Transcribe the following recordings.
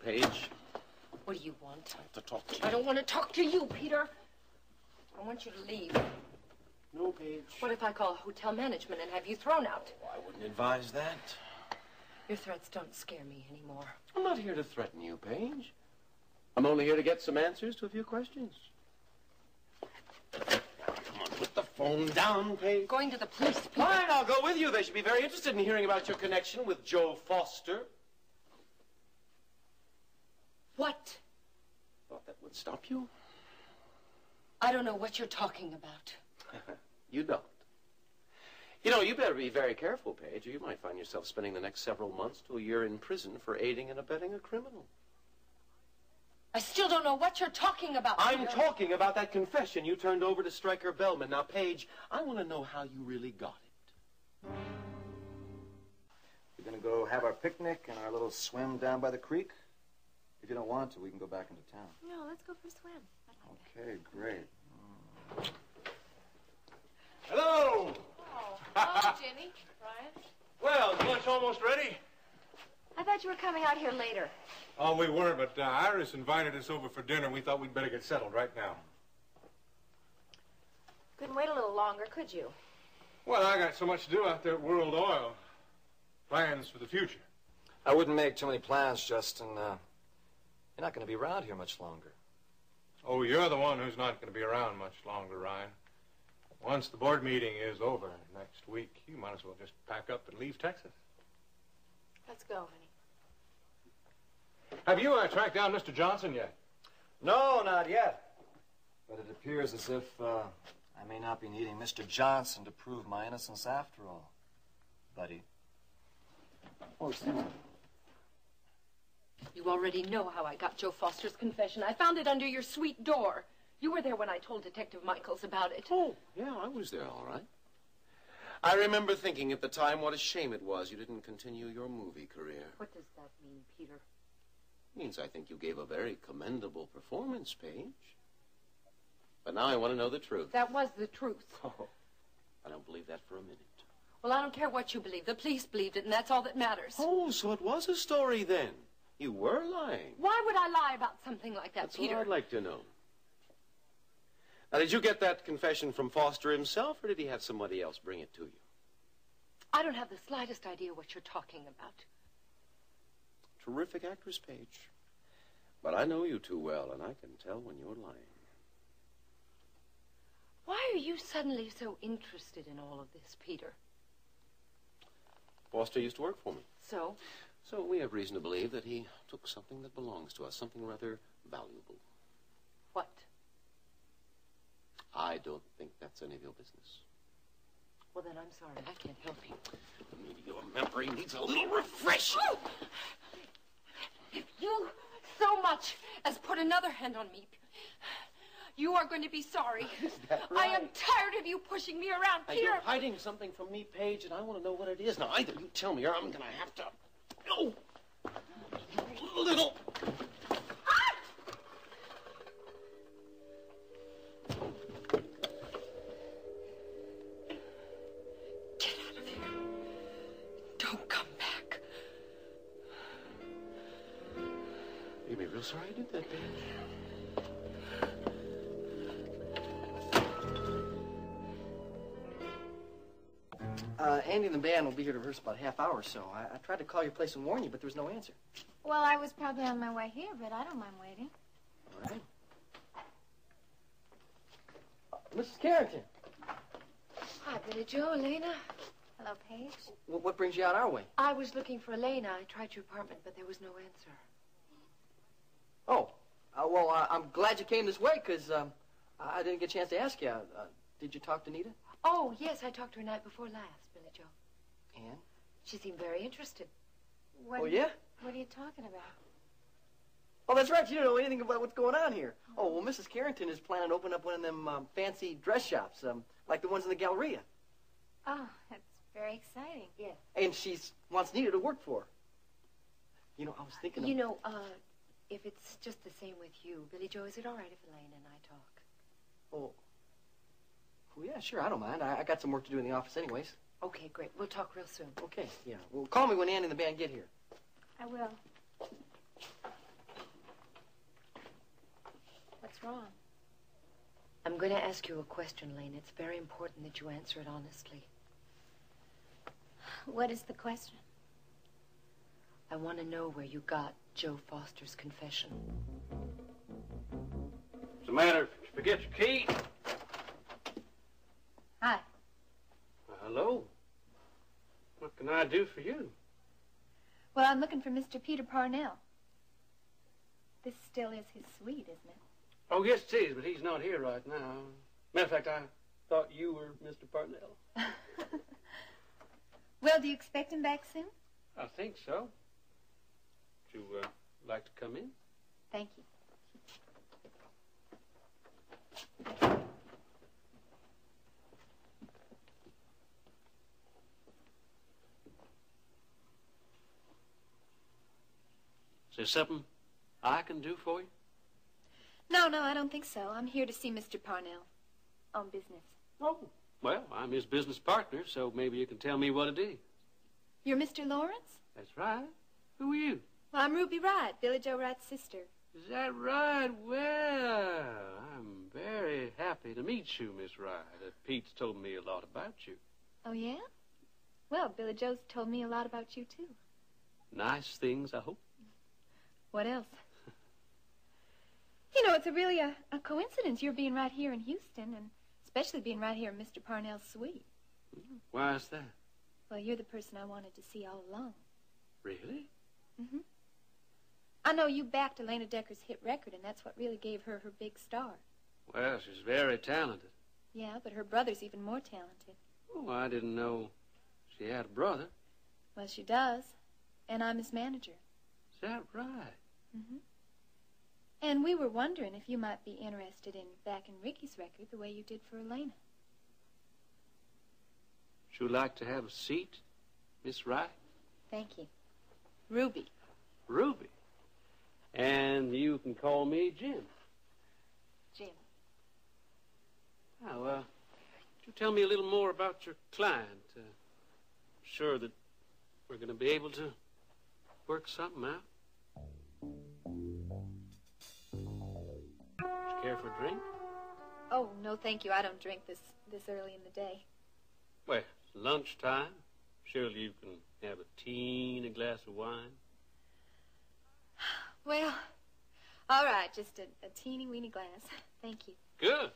Paige. What do you want? I have to talk to you. I don't want to talk to you, Peter. I want you to leave. No, Paige. What if I call hotel management and have you thrown out? Oh, I wouldn't advise that. Your threats don't scare me anymore. I'm not here to threaten you, Paige. I'm only here to get some answers to a few questions. Come on, put the phone down, Paige. Going to the police, Peter. Fine, I'll go with you. They should be very interested in hearing about your connection with Joe Foster. What? Thought that would stop you? I don't know what you're talking about. You don't. You know, you better be very careful, Paige, or you might find yourself spending the next several months to a year in prison for aiding and abetting a criminal. I still don't know what you're talking about, I'm Peter. talking about that confession you turned over to Stryker Bellman. Now, Paige, I want to know how you really got it. We're going to go have our picnic and our little swim down by the creek. If you don't want to, we can go back into town. No, let's go for a swim. I'd like that. Okay, great. Hello! Oh, hello, Jenny. Brian. Well, is lunch almost ready? I thought you were coming out here later. Oh, we were, but Iris invited us over for dinner. We thought we'd better get settled right now. Couldn't wait a little longer, could you? Well, I got so much to do out there at World Oil. Plans for the future. I wouldn't make too many plans, Justin. You're not going to be around here much longer. Oh, you're the one who's not going to be around much longer, Ryan. Once the board meeting is over next week, you might as well just pack up and leave Texas. Let's go, honey. Have you tracked down Mr. Johnson yet? No, not yet. But it appears as if I may not be needing Mr. Johnson to prove my innocence after all, buddy. Oh, Susan. You already know how I got Joe Foster's confession. I found it under your suite door. You were there when I told Detective Michaels about it. Oh, yeah, I was there, all right. I remember thinking at the time what a shame it was you didn't continue your movie career. What does that mean, Peter? It means I think you gave a very commendable performance, Paige. But now I want to know the truth. That was the truth. Oh, I don't believe that for a minute. Well, I don't care what you believe. The police believed it, and that's all that matters. Oh, so it was a story then. You were lying. Why would I lie about something like that, That's Peter? what I'd like to know. Now, did you get that confession from Foster himself, or did he have somebody else bring it to you? I don't have the slightest idea what you're talking about. Terrific actress, Paige. But I know you too well, and I can tell when you're lying. Why are you suddenly so interested in all of this, Peter? Foster used to work for me. So? So we have reason to believe that he took something that belongs to us, something rather valuable. What? I don't think that's any of your business. Well, then I'm sorry. I can't help you. Maybe your memory needs a little refreshing. Oh! If you so much as put another hand on me, you are going to be sorry. Is that right? I am tired of you pushing me around, Now, Peter. you're hiding something from me, Paige, and I want to know what it is. Now, either you tell me or I'm going to have to... No! You little... Get out of here. Don't come back. You'd be real sorry I did that, Paige. Andy and the band will be here to rehearse about a half hour or so. I tried to call your place and warn you, but there was no answer. Well, I was probably on my way here, but I don't mind waiting. All right. Mrs. Carrington, Hi, Billy Joe, Elena. Hello, Paige. what brings you out our way? I was looking for Elena. I tried your apartment, but there was no answer. Oh, well, I'm glad you came this way, because I didn't get a chance to ask you. Did you talk to Nita? Oh, yes, I talked to her night before last, Billy Joe. And? She seemed very interested. What, Oh, yeah? What are you talking about? Oh, that's right. You don't know anything about what's going on here. Oh, well, Mrs. Carrington is planning to open up one of them fancy dress shops, like the ones in the Galleria. Oh, that's very exciting. Yes. And she wants Nita to work for her. You know, I was thinking of... You know, if it's just the same with you, Billy Joe, is it all right if Elena and I talk? Oh, yeah, sure, I don't mind. I got some work to do in the office anyways. Okay, great. We'll talk real soon. Okay, yeah. Well, call me when Andy and the band get here. I will. What's wrong? I'm going to ask you a question, Lane. It's very important that you answer it honestly. What is the question? I want to know where you got Joe Foster's confession. What's the matter? Did you forget your key? Hi. Hello. What can I do for you? Well, I'm looking for Mr. Peter Parnell. This still is his suite, isn't it? Oh, yes, it is, but he's not here right now. Matter of fact, I thought you were Mr. Parnell. Well, do you expect him back soon? I think so. Would you like to come in? Thank you. Is there something I can do for you? No, I don't think so. I'm here to see Mr. Parnell. On business. Oh, well, I'm his business partner, so maybe you can tell me what it is. You're Mr. Lawrence? That's right. Who are you? Well, I'm Ruby Wright, Billy Joe Wright's sister. Is that right? Well, I'm very happy to meet you, Miss Wright. Pete's told me a lot about you. Oh, yeah? Well, Billy Joe's told me a lot about you, too. Nice things, I hope. What else? You know, it's really a coincidence your being right here in Houston, and especially being right here in Mr. Parnell's suite. Why is that? Well, you're the person I wanted to see all along. Really? Mm-hmm. I know you backed Elena Decker's hit record, and that's what really gave her her big star. Well, she's very talented. Yeah, but her brother's even more talented. Oh, I didn't know she had a brother. Well, she does, and I'm his manager. Is that right? Mm-hmm. And we were wondering if you might be interested in backing Ricky's record the way you did for Elena. Would you like to have a seat, Miss Wright? Thank you. Ruby. Ruby. And you can call me Jim. Jim. Now, could you tell me a little more about your client? I'm sure that we're going to be able to work something out. Would you care for a drink? Oh, no, thank you. I don't drink this early in the day. Well, it's lunchtime. Surely you can have a tea and a glass of wine. Well, all right, just a teeny-weeny glass. Thank you. Good.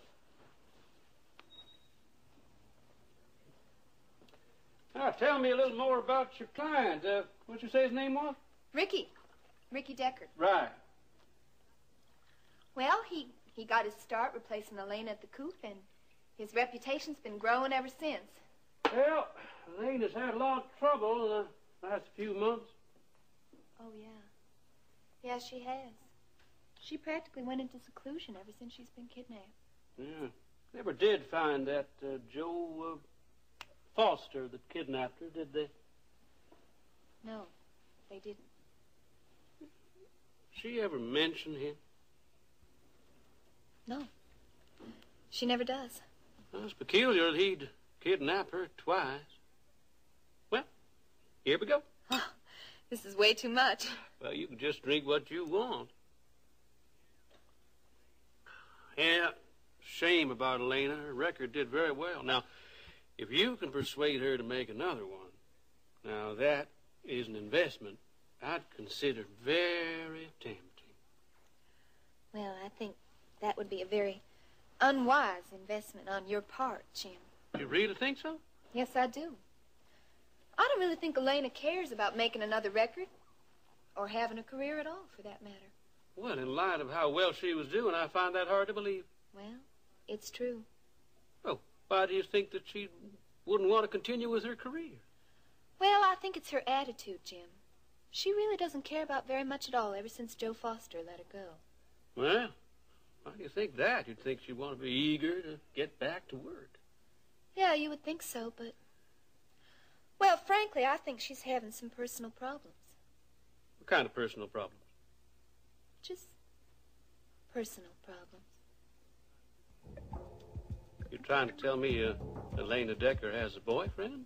Now, tell me a little more about your client. What'd you say his name was? Ricky Deckard. Right. Well, he got his start replacing Elena at the Coop, and his reputation's been growing ever since. Well, Elena's had a lot of trouble in the last few months. Oh, yeah. Yeah, she has. She practically went into seclusion ever since she's been kidnapped. Yeah. Never did find that Joe Foster that kidnapped her, did they? No, they didn't. She ever mention him? No. She never does. Well, it's peculiar that he'd kidnap her twice. Well, here we go. Oh, this is way too much. Well, you can just drink what you want. Yeah, shame about Elena. Her record did very well. Now, if you can persuade her to make another one, now that is an investment I'd consider very tempting. Well, I think that would be a very unwise investment on your part, Jim. You really think so? Yes, I do. I don't really think Elena cares about making another record, or having a career at all, for that matter. Well, in light of how well she was doing, I find that hard to believe. Well, it's true. Oh, why do you think that she wouldn't want to continue with her career? Well, I think it's her attitude, Jim. She really doesn't care about very much at all ever since Joe Foster let her go. Well, why do you think that? You'd think she'd want to be eager to get back to work. Yeah, you would think so, but... Well, frankly, I think she's having some personal problems. What kind of personal problems? Just personal problems. You're trying to tell me Elena Decker has a boyfriend?